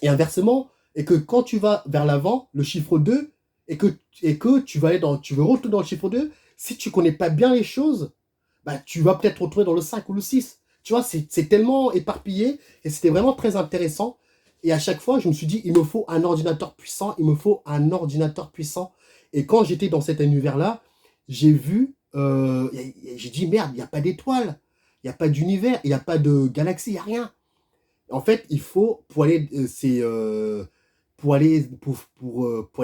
Et inversement, et que quand tu vas vers l'avant, le chiffre 2, et que tu veux retourner dans le chiffre 2, si tu ne connais pas bien les choses, bah, tu vas peut-être retrouver dans le 5 ou le 6. Tu vois, c'est tellement éparpillé, et c'était vraiment très intéressant. Et à chaque fois, je me suis dit, il me faut un ordinateur puissant, il me faut un ordinateur puissant. Et quand j'étais dans cet univers-là, j'ai vu, j'ai dit, merde, il n'y a pas d'étoiles, il n'y a pas d'univers, il n'y a pas de galaxie, il n'y a rien. En fait, il faut, pour aller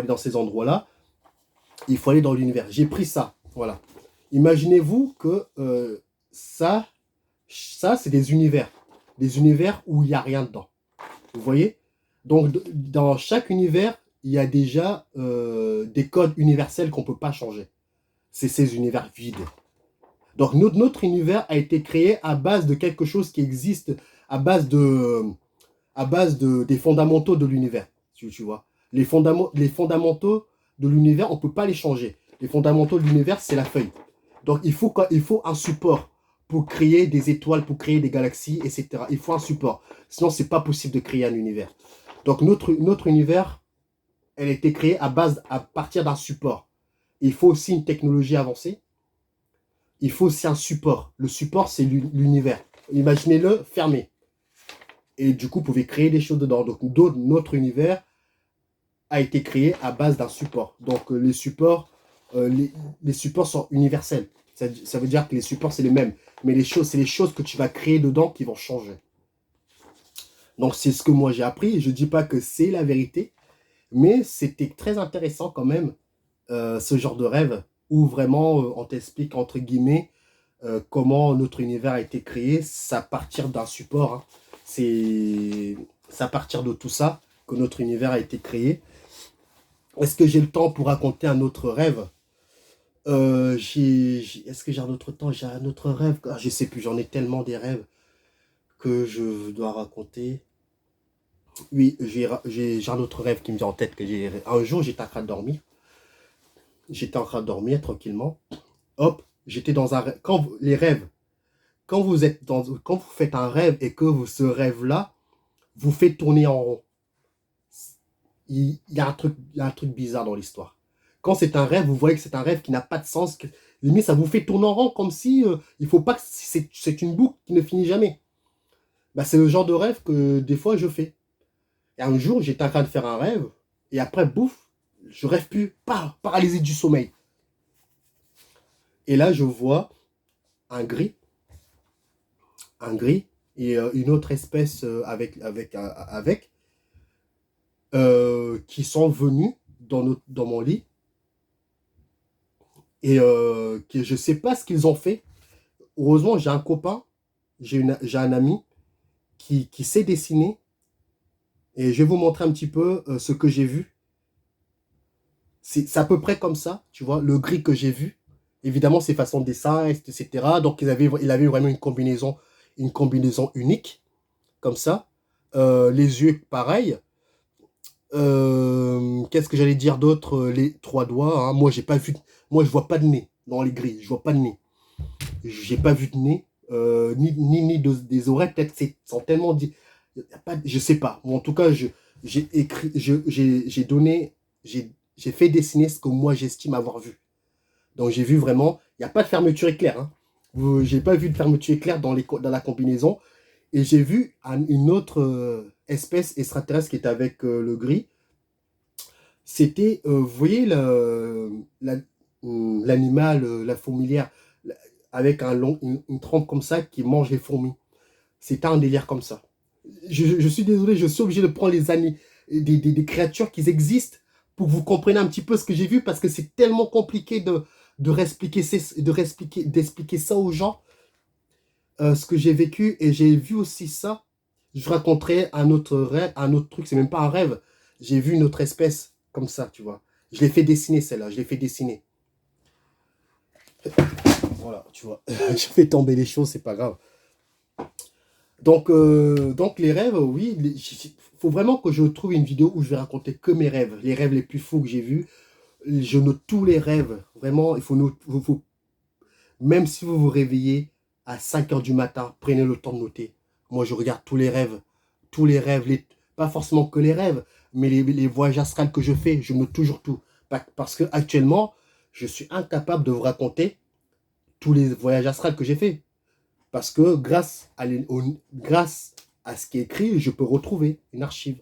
dans ces endroits-là, il faut aller dans l'univers. J'ai pris ça, voilà. Imaginez-vous que ça c'est des univers où il n'y a rien dedans. Vous voyez? Donc, dans chaque univers, il y a déjà des codes universels qu'on ne peut pas changer. C'est ces univers vides. Donc, notre univers a été créé à base de quelque chose qui existe, des fondamentaux de l'univers. Tu vois? Les fondamentaux de l'univers, on ne peut pas les changer. Les fondamentaux de l'univers, c'est la feuille. Donc, il faut un support pour créer des étoiles, pour créer des galaxies, etc. Il faut un support. Sinon, ce n'est pas possible de créer un univers. Donc, notre univers, elle a été créée à partir d'un support. Il faut aussi une technologie avancée. Il faut aussi un support. Le support, c'est l'univers. Imaginez-le fermé. Et du coup, vous pouvez créer des choses dedans. Donc, notre univers a été créé à base d'un support. Donc, les supports sont universels. Ça veut dire que les supports, c'est les mêmes. mais c'est les choses que tu vas créer dedans qui vont changer. Donc, c'est ce que moi j'ai appris. Je ne dis pas que c'est la vérité, mais c'était très intéressant quand même, ce genre de rêve, où vraiment on t'explique, entre guillemets, comment notre univers a été créé. C'est à partir d'un support, hein. C'est à partir de tout ça que notre univers a été créé. Est-ce que j'ai le temps pour raconter un autre rêve? Est-ce que j'ai un autre temps? J'ai un autre rêve? Ah, je sais plus, j'en ai tellement des rêves que je dois raconter. Oui, j'ai un autre rêve qui me vient en tête. Un jour, j'étais en train de dormir. J'étais en train de dormir tranquillement. Hop, j'étais dans un rêve. Les rêves, quand vous faites un rêve et que ce rêve-là vous fait tourner en rond, il y a un truc bizarre dans l'histoire. Quand c'est un rêve, vous voyez que c'est un rêve qui n'a pas de sens. Limite, ça vous fait tourner en rond comme si il faut pas que c'est une boucle qui ne finit jamais. Bah, c'est le genre de rêve que des fois je fais. Et un jour, j'étais en train de faire un rêve et après, bouf, je rêve plus. Paralysie du sommeil. Et là, je vois un gris, un gris et une autre espèce qui sont venus dans mon lit et que je sais pas ce qu'ils ont fait. Heureusement, j'ai un copain, j'ai un ami qui sait dessiner et je vais vous montrer un petit peu ce que j'ai vu. C'est à peu près comme ça, tu vois, le gris que j'ai vu. Évidemment, c'est façon dessin, etc. Donc, il avait vraiment une combinaison unique, comme ça. Les yeux, pareil. Qu'est-ce que j'allais dire d'autre? Les trois doigts, hein. Moi, j'ai pas vu. Moi, je vois pas de nez dans les grilles. Je vois pas de nez. J'ai pas vu de nez, des oreilles. Peut-être que sont tellement dit. Je sais pas. Ou en tout cas, j'ai écrit, j'ai donné, j'ai fait dessiner ce que moi j'estime avoir vu. Donc j'ai vu vraiment. Il n'y a pas de fermeture éclair, hein. J'ai pas vu de fermeture éclair dans la combinaison. Et j'ai vu une autre espèce extraterrestre qui était avec le gris. C'était, vous voyez, l'animal, la fourmilière, avec une trompe comme ça qui mange les fourmis. C'était un délire comme ça. Je suis désolé, je suis obligé de prendre des créatures qui existent pour que vous compreniez un petit peu ce que j'ai vu parce que c'est tellement compliqué d'expliquer ça aux gens, ce que j'ai vécu et j'ai vu aussi ça. Je raconterai un autre rêve, un autre truc, c'est même pas un rêve. J'ai vu une autre espèce comme ça, tu vois. Je l'ai fait dessiner celle-là, je l'ai fait dessiner. Voilà, tu vois. Je fais tomber les choses, c'est pas grave. Donc les rêves, oui, il faut vraiment que je trouve une vidéo où je vais raconter que mes rêves, les rêves les plus fous que j'ai vus. Je note tous les rêves, vraiment, même si vous vous réveillez à 5 heures du matin, prenez le temps de noter. Moi, je regarde tous les rêves, pas forcément que les rêves, mais les voyages astrales que je fais, je note toujours tout. Parce que actuellement, je suis incapable de vous raconter tous les voyages astrales que j'ai fait. Parce que grâce à ce qui est écrit, je peux retrouver une archive.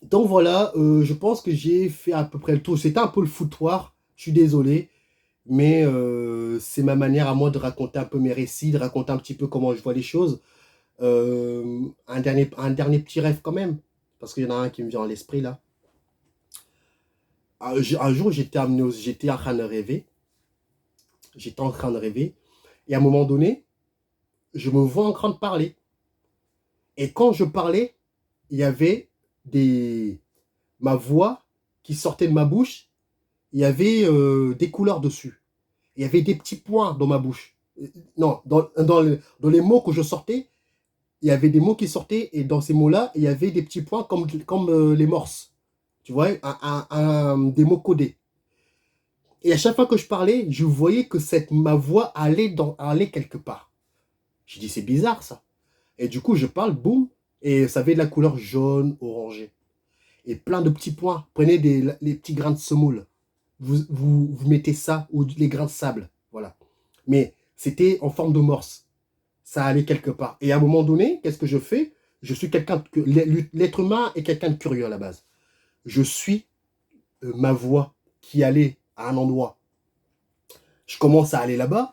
Donc voilà, je pense que j'ai fait à peu près le tour. C'était un peu le foutoir, je suis désolé. Mais c'est ma manière à moi de raconter un peu mes récits, de raconter un petit peu comment je vois les choses. Un dernier petit rêve quand même, parce qu'il y en a un qui me vient à l'esprit là. Un jour, j'étais en train de rêver. J'étais en train de rêver. Et à un moment donné, je me vois en train de parler. Et quand je parlais, il y avait ma voix qui sortait de ma bouche. Il y avait des couleurs dessus. Il y avait des petits points dans ma bouche. Non, dans les mots que je sortais, il y avait des mots qui sortaient et dans ces mots-là, il y avait des petits points comme les morses. Tu vois, des mots codés. Et à chaque fois que je parlais, je voyais que ma voix allait quelque part. Je dis, c'est bizarre ça. Et du coup, je parle, boum, et ça avait de la couleur jaune, orangé. Et plein de petits points. Prenez les petits grains de semoule. Vous mettez ça, ou les grains de sable. Voilà. Mais c'était en forme de morse. Ça allait quelque part. Et à un moment donné, qu'est-ce que je fais? Je suis l'être humain est quelqu'un de curieux à la base. Je suis ma voix qui allait à un endroit. Je commence à aller là-bas.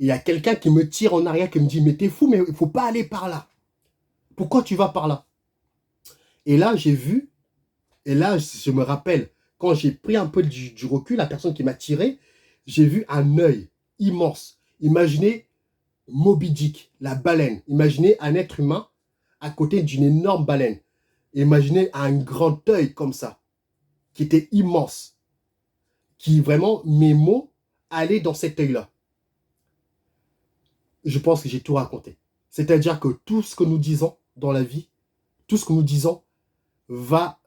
il y a quelqu'un qui me tire en arrière, qui me dit, mais t'es fou, mais il ne faut pas aller par là. Pourquoi tu vas par là? Et là, j'ai vu, et là, je me rappelle, quand j'ai pris un peu du recul, la personne qui m'a tiré, j'ai vu un œil immense. Imaginez Moby Dick, la baleine. Imaginez un être humain à côté d'une énorme baleine. Imaginez un grand œil comme ça, qui était immense, qui vraiment, mes mots allaient dans cet œil-là. Je pense que j'ai tout raconté. C'est-à-dire que tout ce que nous disons dans la vie, tout ce que nous disons va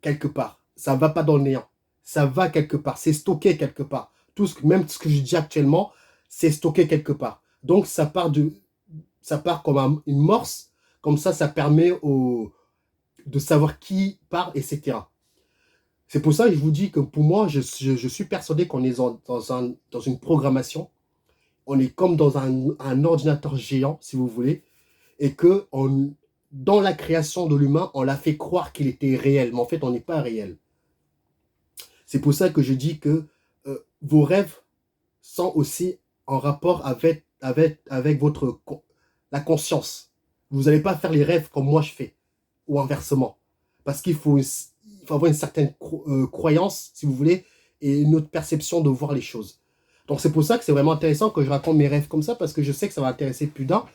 quelque part. Ça ne va pas dans le néant. Ça va quelque part. C'est stocké quelque part. Même ce que je dis actuellement, c'est stocké quelque part. Donc, ça part comme une morse. Comme ça permet de savoir qui part, etc. C'est pour ça que je vous dis que pour moi, je suis persuadé qu'on est dans une programmation. On est comme dans un ordinateur géant, si vous voulez, et que dans la création de l'humain, on l'a fait croire qu'il était réel, mais en fait, on n'est pas réel. C'est pour ça que je dis que vos rêves sont aussi en rapport avec la conscience. Vous n'allez pas faire les rêves comme moi je fais, ou inversement. Parce qu'il faut avoir une certaine croyance, si vous voulez, et une autre perception de voir les choses. Donc c'est pour ça que c'est vraiment intéressant que je raconte mes rêves comme ça, parce que je sais que ça va intéresser plus d'un.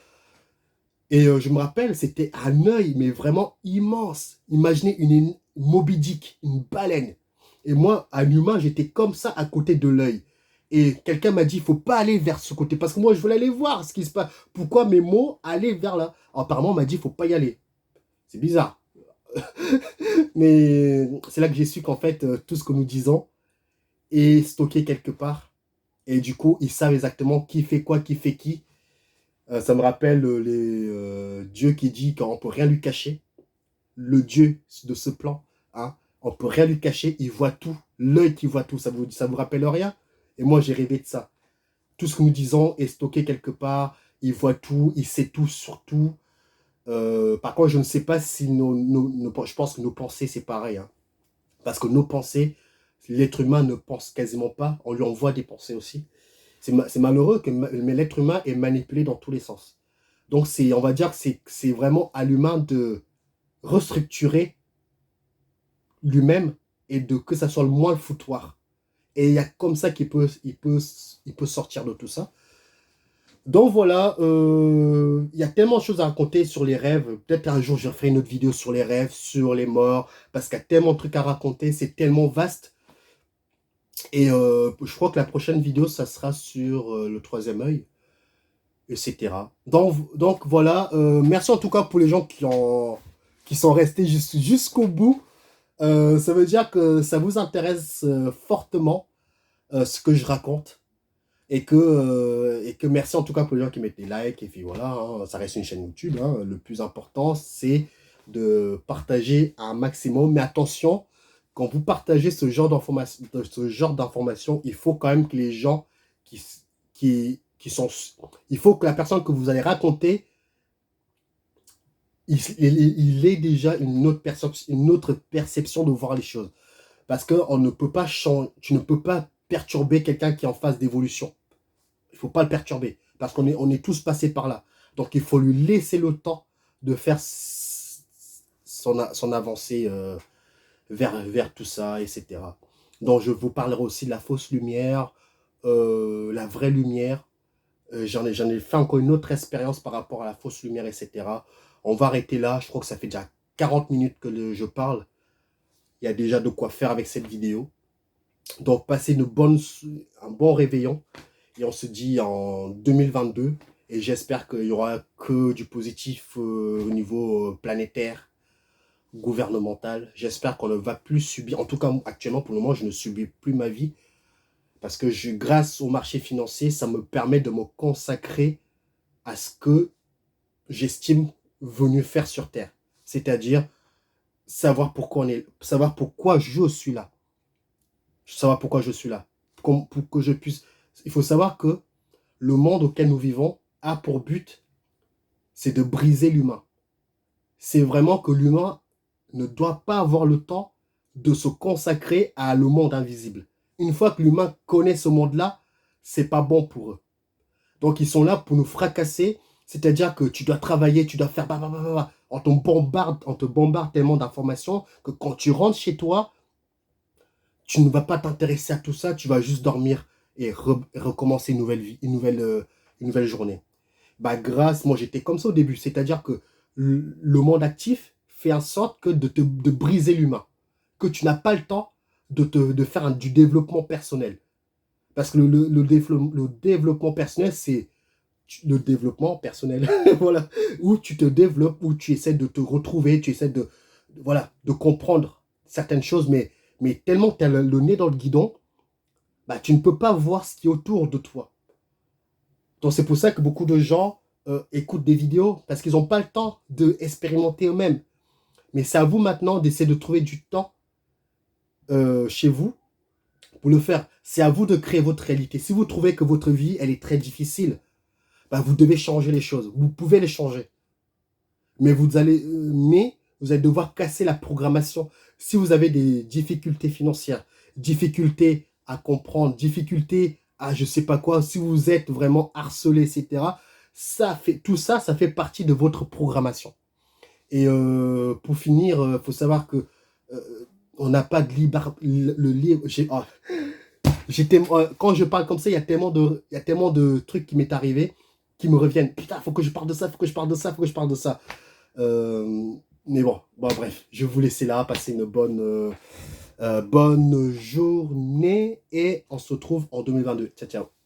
Et je me rappelle, c'était un œil, mais vraiment immense. Imaginez une Moby Dick, une baleine. Et moi, un humain, j'étais comme ça à côté de l'œil. Et quelqu'un m'a dit, il ne faut pas aller vers ce côté. Parce que moi, je voulais aller voir ce qui se passe. Pourquoi mes mots allaient vers là? Apparemment, on m'a dit, il ne faut pas y aller. C'est bizarre. Mais c'est là que j'ai su qu'en fait, tout ce que nous disons est stocké quelque part. Et du coup, ils savent exactement qui fait quoi, qui fait qui. Ça me rappelle Dieu qui dit qu'on ne peut rien lui cacher. Le Dieu de ce plan, hein, on ne peut rien lui cacher, il voit tout. L'œil qui voit tout, ça vous rappelle rien? Et moi, j'ai rêvé de ça. Tout ce que nous disons est stocké quelque part, il voit tout, il sait tout sur tout. Par contre, je ne sais pas si je pense que nos pensées, c'est pareil. Hein. Parce que nos pensées, l'être humain ne pense quasiment pas, on lui envoie des pensées aussi. C'est malheureux mais l'être humain est manipulé dans tous les sens. Donc, on va dire que c'est vraiment à l'humain de restructurer lui-même et que ça soit le moins le foutoir. Et il y a comme ça il peut sortir de tout ça. Donc voilà, il y a tellement de choses à raconter sur les rêves. Peut-être un jour, je ferai une autre vidéo sur les rêves, sur les morts, parce qu'il y a tellement de trucs à raconter, c'est tellement vaste. Et je crois que la prochaine vidéo, ça sera sur le troisième œil, etc. Donc voilà, merci en tout cas pour les gens qui sont restés jusqu'au bout. Ça veut dire que ça vous intéresse fortement ce que je raconte. Et que merci en tout cas pour les gens qui mettent des likes. Et puis voilà, hein, ça reste une chaîne YouTube. Hein. Le plus important, c'est de partager un maximum. Mais attention, quand vous partagez ce genre d'informations, il faut quand même que les gens qui sont... Il faut que la personne que vous allez raconter, il ait déjà une autre perception de voir les choses. Parce que tu ne peux pas perturber quelqu'un qui est en phase d'évolution. Il ne faut pas le perturber. Parce on est tous passés par là. Donc il faut lui laisser le temps de faire son avancée vers tout ça, etc. Donc je vous parlerai aussi de la fausse lumière, la vraie lumière. J'en ai fait encore une autre expérience par rapport à la fausse lumière, etc. On va arrêter là. Je crois que ça fait déjà 40 minutes que je parle. Il y a déjà de quoi faire avec cette vidéo. Donc, passez un bon réveillon. Et on se dit en 2022. Et j'espère qu'il n'y aura que du positif au niveau planétaire, gouvernemental. J'espère qu'on ne va plus subir. En tout cas, actuellement, pour le moment, je ne subis plus ma vie. Parce que grâce au marché financier, ça me permet de me consacrer à ce que j'estime venu faire sur Terre. C'est-à-dire savoir pourquoi je suis là. Savoir pourquoi je suis là. Pour que je puisse... Il faut savoir que le monde auquel nous vivons a pour but, c'est de briser l'humain. C'est vraiment que l'humain ne doit pas avoir le temps de se consacrer à le monde invisible. Une fois que l'humain connaît ce monde-là, c'est pas bon pour eux. Donc, ils sont là pour nous fracasser. C'est-à-dire que tu dois travailler, tu dois faire... On te bombarde tellement d'informations que quand tu rentres chez toi, tu ne vas pas t'intéresser à tout ça. Tu vas juste dormir et recommencer une nouvelle vie, une nouvelle journée. Bah, moi, j'étais comme ça au début. C'est-à-dire que le monde actif fait en sorte que de briser l'humain. Que tu n'as pas le temps de faire du développement personnel. Parce que le développement personnel, c'est le développement personnel, voilà, où tu te développes, où tu essaies de te retrouver, tu essaies voilà, de comprendre certaines choses, mais tellement que tu as le nez dans le guidon, bah, tu ne peux pas voir ce qui est autour de toi. Donc c'est pour ça que beaucoup de gens écoutent des vidéos, parce qu'ils n'ont pas le temps d'expérimenter eux-mêmes. Mais c'est à vous maintenant d'essayer de trouver du temps chez vous pour le faire. C'est à vous de créer votre réalité. Si vous trouvez que votre vie, elle est très difficile, bah, vous devez changer les choses. Vous pouvez les changer. Mais vous allez devoir casser la programmation. Si vous avez des difficultés financières, difficultés à comprendre, difficultés à je sais pas quoi, si vous êtes vraiment harcelé, etc., tout ça, ça fait partie de votre programmation. Et pour finir, faut savoir que on n'a pas de le libre. Quand je parle comme ça, il y a tellement de trucs qui m'est arrivé qui me reviennent. Putain, faut que je parle de ça, faut que je parle de ça, faut que je parle de ça. Euh, mais bon, bref, je vais vous laisser là, passer une bonne journée et on se retrouve en 2022. Ciao, ciao.